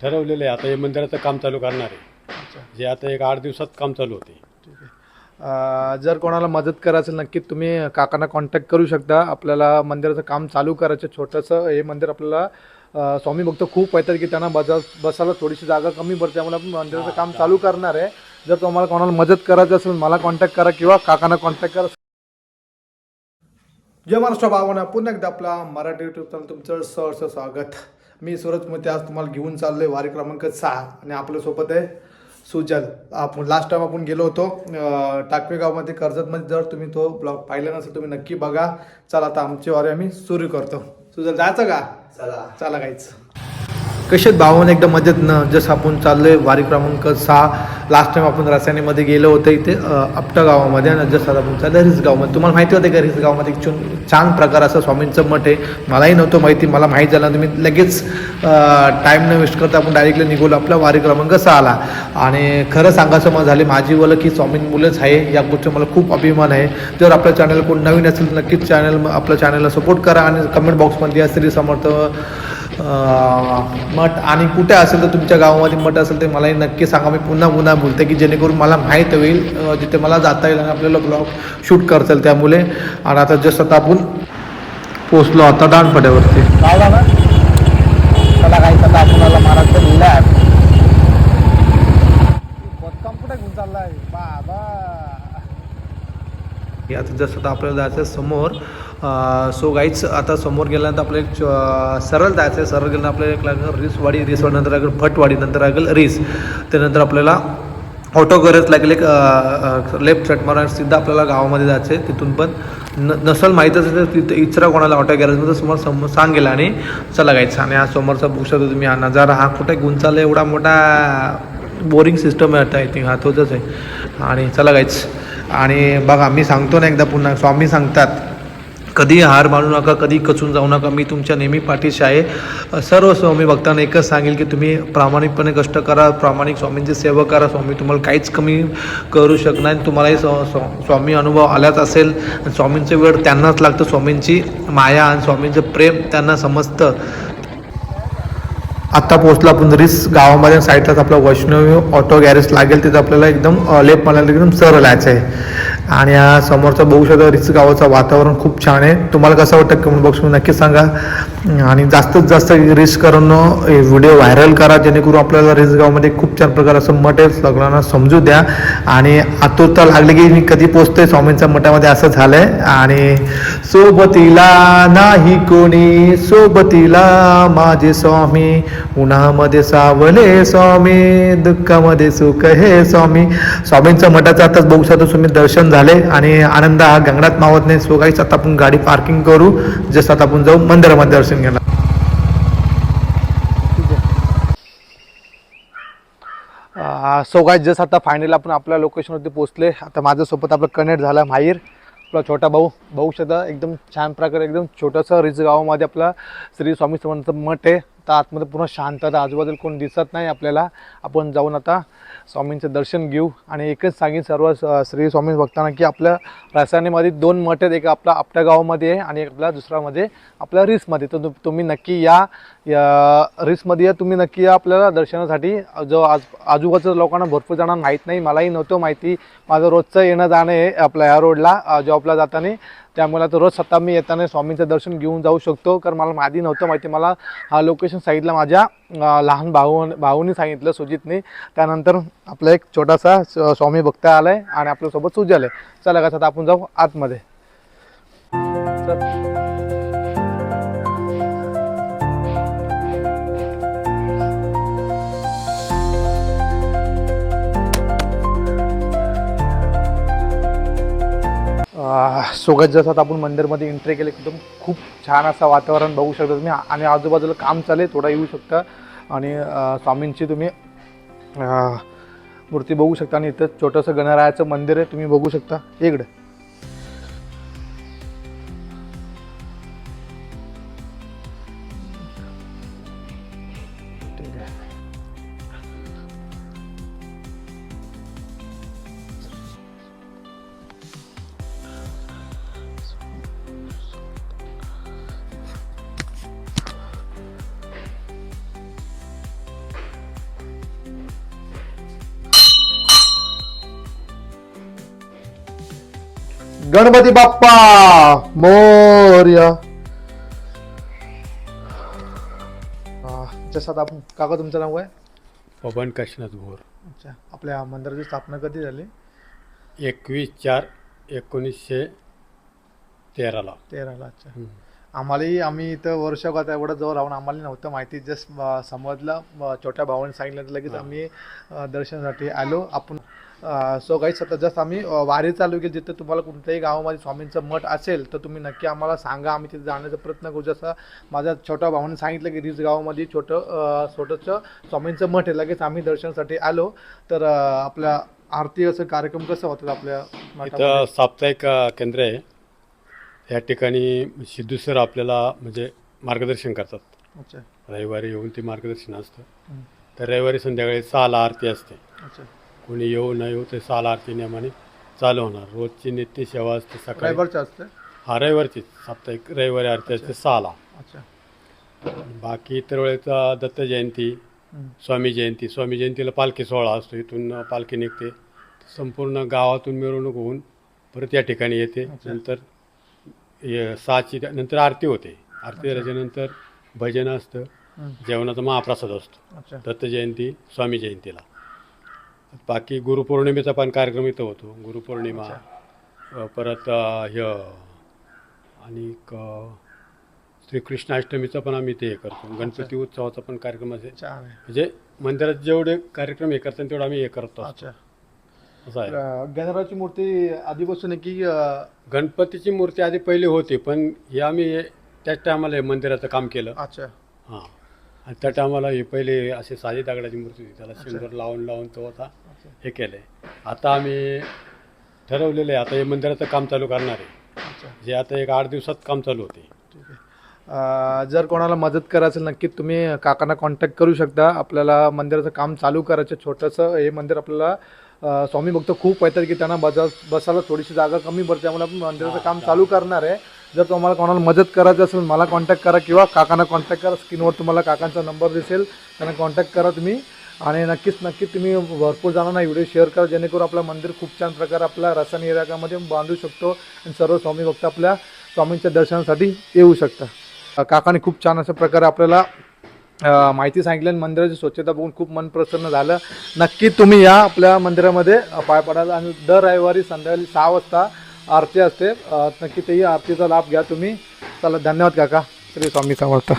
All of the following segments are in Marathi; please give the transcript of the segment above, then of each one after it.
ठरवलेलं आहे. आता हे मंदिराचं काम चालू करणार आहे. जे आता एक 8 दिवसात काम चालू होते. जर कोणाला मदत करायचं नक्कीच तुम्ही काकांना कॉन्टॅक्ट करू शकता. आपल्याला मंदिराचं काम चालू करायचं छोटंसं हे मंदिर आपल्याला स्वामी भक्त खूप येतात की त्यांना बसायला थोडीशी जागा कमी पडते, त्यामुळे आपण मंदिराचं काम चालू करणार आहे. जर तुम्हाला कोणाला मदत करायचं असेल मला कॉन्टॅक्ट करा किंवा काकांना कॉन्टॅक्ट करा. जय महाराष्ट्र भावना, पुन्हा एकदा आपला मराठी यूट्यूब चॅनल तुमचं सहर्ष स्वागत. मी सूरज मोते आज तुम्हाला घेऊन चाललोय वारी क्रमांक 6 आणि आपल्यासोबत आहे सुजल. आपण लास्ट टाइम आपण गेलो होतो टाकवे गावामध्ये कर्जतमध्ये. जर तुम्ही तो ब्लॉग पाहिला नसेल तुम्ही नक्की बघा. चला आता आमची वारी आम्ही सुरू करतो. सुजल जायचं का? चला काहीच कशात भावाने एकदम मजेत न जसं आपण चाललोय वारी क्रमांक 6. लास्ट टाइम आपण रसायनीमध्ये गेलो होतो इथे आपटा गावामध्ये आणि जसं आपण चाललं रिस गावामध्ये. तुम्हाला माहिती होते का रिस गावामध्ये एक छान प्रकार असं स्वामींचं मठ आहे. मलाही नव्हतं माहिती, मला माहीत झालं. तुम्ही लगेच टाईम न वेस्ट करता आपण डायरेक्टली निघालो आपला वारी क्रमांक 6ला. आणि खरं सांगायचं मला झाले माझी वलं की स्वामी मुलंच आहे, या गोष्टी मला खूप अभिमान आहे. जर आपल्या चॅनल कोण नवीन असेल तर नक्कीच आपल्या चॅनलला सपोर्ट करा आणि कमेंट बॉक्समध्ये श्री समर्थ मठ आणि कुठे असेल तर तुमच्या गावामध्ये मठ असेल तर मलाही नक्की सांगा. मी पुन्हा पुन्हा बोलते की जेणेकरून मला माहीत होईल जिथे मला जाता येईल आणि आपल्याला ब्लॉग शूट करता येईल त्यामुळे. आणि आता जस्ट आता आपण पोचलो आता दांडपड्यावरती. लावला ना त्याला काही आता आपल्याला महाराष्ट्र लिहिला आहे. खोदकाम कुठे घेऊन चाललाय बाबा? आता जसं आता आपल्याला जायचं समोर. सो गाईच आता समोर गेल्यानंतर आपल्याला सरळ जायचं आहे. सरळ गेल्यानंतर आपल्याला एक लागेल रिसवाडी, रिसवाडीनंतर लागेल फटवाडी, नंतर लागेल रिस. त्यानंतर आपल्याला ऑटो गरज लागेल एक लेफ्ट साईड मारून सिद्धा आपल्याला गावामध्ये जायचं आहे. तिथून पण नसल माहीत असेल तर तिथं इचरा कोणाला ऑटो गॅरेजमध्ये समोर सांगेल आणि चला गायचं. आणि हा समोरचा बघू शकतो तुम्ही हा नजारा. हा कुठे घेऊन चालला एवढा मोठा बोरिंग सिस्टम आहे आता आय थिंक हा तोच आहे. आणि चला गायच. आणि बघा मी सांगतो ना एकदा पुन्हा, स्वामी सांगतात कधी हार मानू नका, कधी खचून जाऊ नका, मी तुमच्या नेहमी पाठीशी आहे. सर्व स्वामी भक्तांना एकच सांगेल की तुम्ही प्रामाणिकपणे कष्ट करा, प्रामाणिक स्वामींची सेवा करा. स्वामी तुम्हाला काहीच कमी करू शकणार. तुम्हालाही स्वामी अनुभव आलाच असेल. स्वामींचं वेळ त्यांनाच लागतं, स्वामींची माया आणि स्वामींचं प्रेम त्यांना समजतं. आत्ता पोहोचला आपण रिस गावामध्ये. साईडलाच आपला वैष्णवी ऑटो गॅरेज लागेल, तिथं आपल्याला एकदम लेफ्ट मला एकदम सरळ यायचं आहे. आणि हा समोरचा बघू शकतो रिस गावाचं वातावरण खूप छान आहे. तुम्हाला कसं वाटतं कमेंट बॉक्समध्ये नक्कीच सांगा. आणि जास्तीत जास्त रिस करून व्हिडिओ व्हायरल करा जेणेकरून आपल्याला रिस गावामध्ये खूप छान प्रकार असं मठ आहे, सगळ्यांना समजू द्या. आणि आतुरता लागली की मी कधी पोचतोय स्वामींच्या मठामध्ये असं झालंय. आणि सोबतीला नाही कोणी, सोबतीला माझे स्वामी, उन्हामध्ये सावले स्वामी, दुःखामध्ये सुख हे स्वामी. स्वामींच्या मठाचं आताच बघू शकतो तुम्ही दर्शन झाले आणि आनंद हा गंगणात मावत नाही. सो गाईस आता आपण गाडी पार्किंग करू, जसं आता आपण जाऊ मंदिरामध्ये दर्शन घ्यायला. सो गाईज जसं आता फायनली आपण आपल्या लोकेशनवरती पोहोचले. आता माझ्यासोबत आपलं कनेक्ट झाला माहीर, आपला छोटा भाऊ. बघू शकता एकदम छान प्रकारे एकदम छोटंसं रिच गावामध्ये आपला श्री स्वामी समर्थ मठ आहे. तर आतमध्ये पूर्ण शांतता, आजूबाजूला कोण दिसत नाही आपल्याला. आपण जाऊन आता स्वामींचं दर्शन घेऊ. आणि एकच सांगेन सर्व श्री स्वामी भक्तांना की आपल्या रासायनीमध्ये 2 मठ आहेत. एक आपला आपट्या गावामध्ये आहे आणि एक आपला दुसरामध्ये आपल्या रिसमध्ये. तर तुम्ही नक्की या रिसमध्ये या, तुम्ही नक्की या आपल्याला दर्शनासाठी. जो आजूबाजूच्या लोकांना भरपूर जणांना माहीत नाही, मलाही नव्हतं माहिती. माझं रोजचं येणं जाणं आहे आपल्या ह्या रोडला जॉबला जाताना. त्यामुळे आता रोज स्वतः मी येताना स्वामींचं दर्शन घेऊन जाऊ शकतो, कारण मला आधी नव्हतं माहिती. मला हा लोकेशन सांगितलं माझ्या लहान भाऊनी सांगितलं, सुजितने. त्यानंतर आपला एक छोटासा स्वामी भक्त आला आहे आणि आपल्यासोबत सुजल आहे. चला का आता आपण जाऊ आतमध्ये. सोगत जसं आता आपण मंदिरमध्ये एंट्री केली एकदम खूप छान असं वातावरण बघू शकता तुम्ही. आणि आजूबाजूला काम चालेल, थोडा येऊ शकता. आणि स्वामींची तुम्ही मूर्ती बघू शकता. आणि इथं छोटंसं गणरायाचं मंदिर आहे, तुम्ही बघू शकता इकडे. गणपती बाप्पा मोरया. जसं आता आपण काका तुमचं नाव आहे? पवन काशीनाथ भोर. अच्छा, आपल्या मंदिराची स्थापना कधी झाली? 21/4/1913 13ला. अच्छा. आम्ही इथं वर्षात एवढं जवळ राहून आम्हाला नव्हतं माहिती. जस्ट समजलं, छोट्या भावाने सांगितलं तर लगेच आम्ही दर्शनासाठी आलो. आपण सो गाईस, आता जस्ट आम्ही वारी चालू केली. जिथे तुम्हाला कोणत्याही गावामध्ये स्वामींचं मठ असेल तर तुम्ही नक्की आम्हाला सांगा, आम्ही तिथे जाण्याचा प्रयत्न करू. जसं माझ्या छोट्या भावाने सांगितलं की रिस गावामध्ये छोटंसं स्वामींचं मठ आहे. लगेच आम्ही दर्शनासाठी आलो. तर आपल्या आरती असं कार्यक्रम कसं होतात आपल्या मठामध्ये? इथं साप्ताहिक केंद्र आहे. या ठिकाणी सिद्धू सर आपल्याला म्हणजे मार्गदर्शन करतात. अच्छा. रविवारी येऊन ते मार्गदर्शन असतं. हं. तर रविवारी संध्याकाळी 6ला आरती असते. अच्छा. कोणी येऊ न येऊ ते 6ला आरती नियमाने चालू होणार. रोजची नित्य सेवा असते सकाळी. रविवारचं असतं? हा, रविवारचीच साप्ताहिक रविवारी आरती असते 6ला. अच्छा. बाकी इतर वेळेचा दत्त जयंती, स्वामी जयंतीला पालखी सोहळा असतो. इथून पालखी निघते, संपूर्ण गावातून मिरवणूक होऊन परत या ठिकाणी येते. नंतर 6ची नंतर आरती होते. आरती झाल्याच्यानंतर भजन असतं, जेवणाचा महाप्रसाद असतो. अच्छा. दत्त जयंती, स्वामी जयंतीला. बाकी गुरुपौर्णिमेचा पण कार्यक्रम इथं होतो. गुरुपौर्णिमा, परत आणि श्रीकृष्णाष्टमीचा पण आम्ही ते हे करतो. गणपती उत्सवाचा पण कार्यक्रम असे छान आहे. म्हणजे मंदिरात जेवढे कार्यक्रम हे करतात तेवढं आम्ही हे करतो. अच्छा. असं आहे. गणराची मूर्ती आधीपासून आहे की गणपतीची मूर्ती आधी पहिली होती, पण हे आम्ही त्याच टायमाला मंदिराचं काम केलं. अच्छा. हां, आणि त्या टायमाला हे पहिले असे साधी दगडाची मूर्ती होती, त्याला सिल्वर लावून तो आता हे केलं आहे. आता आम्ही ठरवलेलं आहे, आता हे मंदिराचं काम चालू करणार आहे. अच्छा. जे आता एक 8 दिवसात काम चालू होते. ठीक आहे. जर कोणाला मदत करायचं असेल नक्कीच तुम्ही काकांना कॉन्टॅक्ट करू शकता. आपल्याला मंदिराचं काम चालू करायचं. छोटंसं हे मंदिर आपल्याला स्वामी भक्त खूप येतात की त्यांना बसायला थोडीशी जागा कमी पडते, त्यामुळे आपण मंदिराचं काम चालू करणार आहे. जर तुम्हाला कोणाला मदत करायचं असेल मला कॉन्टॅक्ट करा किंवा काकांना कॉन्टॅक्ट करा. स्क्रीनवर तुम्हाला काकांचा नंबर दिसेल, त्यांना कॉन्टॅक्ट करा तुम्ही. आणि नक्कीच तुम्ही भरपूर जणांना व्हिडिओ शेअर करा, जेणेकरून आपलं मंदिर खूप छान प्रकारे आपल्या रसायन एरियामध्ये बांधू शकतो आणि सर्व स्वामी भक्त आपल्या स्वामींच्या दर्शनासाठी येऊ शकता. काकाने खूप छान अशा प्रकारे आपल्याला माहिती सांगितली आणि मंदिराची स्वच्छता बघून खूप मन प्रसन्न झालं. नक्की तुम्ही या आपल्या मंदिरामध्ये पाय पडायला. आणि दर रविवारी संध्याकाळी 6 वाजता आरती असते. नक्की तेही आरतीचा लाभ घ्या तुम्ही. चला, धन्यवाद काका. श्री स्वामी समर्थ.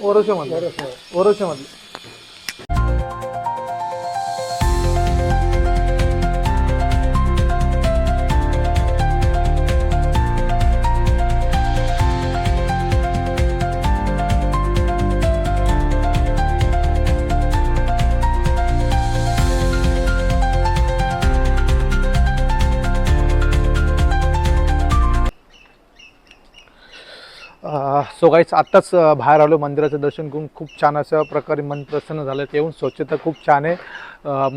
ओरोशेमध्ये सो गाईज, आत्ताच बाहेर आलो. मंदिराचं दर्शन करून खूप छान अशा प्रकारे मन प्रसन्न झालं. येऊन स्वच्छता खूप छान आहे.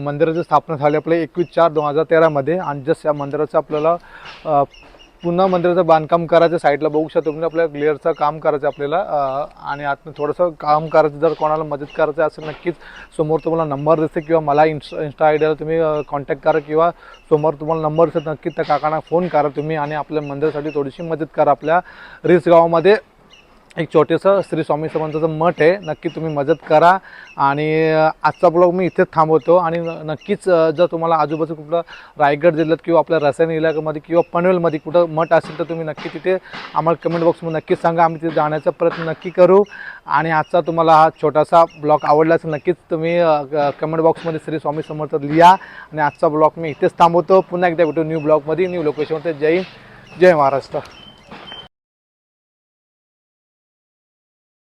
मंदिराची स्थापना झाली आपल्या 21/4/2013 आणि जस्ट या मंदिराचं आपल्याला पुन्हा मंदिराचं बांधकाम करायचं. साईडला बघू शकतो तुम्ही, आपल्याला क्लिअरचं काम करायचं आपल्याला. आणि आतनं थोडंसं काम करायचं. जर कोणाला मदत करायचं असेल नक्कीच समोर तुम्हाला नंबर दिसते किंवा मला इंस्टा आयडियाला तुम्ही कॉन्टॅक्ट करा किंवा समोर तुम्हाला नंबर दिसत नक्कीच त्या काकांना फोन करा तुम्ही आणि आपल्या मंदिरासाठी थोडीशी मदत करा. आपल्या रिस गावामध्ये एक छोटेसं श्री स्वामी समर्थाचं मठ आहे. नक्की तुम्ही मदत करा. आणि आजचा ब्लॉग मी इथेच थांबवतो. आणि नक्कीच जर तुम्हाला आजूबाजू कुठलं रायगड जिल्ह्यात किंवा आपल्या रसायन इलाक्यामध्ये किंवा पनवेलमध्ये कुठं मठ असेल तर तुम्ही नक्की तिथे आम्हाला कमेंट बॉक्समध्ये नक्कीच सांगा. आम्ही तिथे जाण्याचा प्रयत्न नक्की करू. आणि आजचा तुम्हाला हा छोटासा ब्लॉग आवडला असेल नक्कीच तुम्ही कमेंट बॉक्समध्ये श्री स्वामी समर्थ लिहा. आणि आजचा ब्लॉग मी इथेच थांबवतो. पुन्हा एकदा भेटू न्यू ब्लॉगमध्ये, न्यू लोकेशनमध्ये. जय हिंद, जय महाराष्ट्र.